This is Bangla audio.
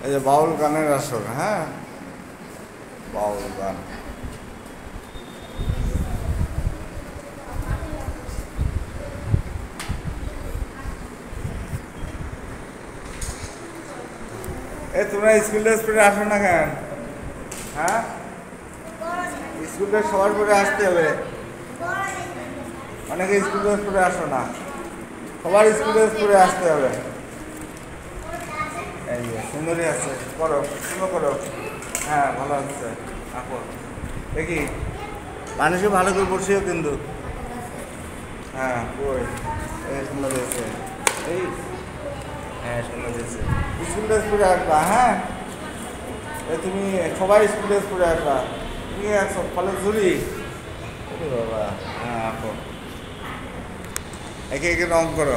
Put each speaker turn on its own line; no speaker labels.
এই যে বাউল গানের আসর, হ্যাঁ, বাউল গান। তোমরা স্কুল ড্রেস পরে আসো না কেন? হ্যাঁ, স্কুল ড্রেস সবার পরে আসতে হবে। অনেকে স্কুল ড্রেস পরে আসো না, সবার স্কুল ড্রেস পরে আসতে হবে। এই যে সুন্দরী আছে, করো সুন্দর করো। হ্যাঁ, ভালো আছে। আঁকো দেখি, মানুষকে ভালো করে বসিও কিন্তু। হ্যাঁ, কই এই সুন্দর হয়েছে। এই হ্যাঁ, সুন্দর হয়েছে। স্কুল ড্রেস পরে আসবা, হ্যাঁ, তুমি সবাই স্কুল ড্রেস পরে আসবা। তুমি আসো ফলে ঝুলি বাবা। হ্যাঁ, আঁকো, একে একে রং করো।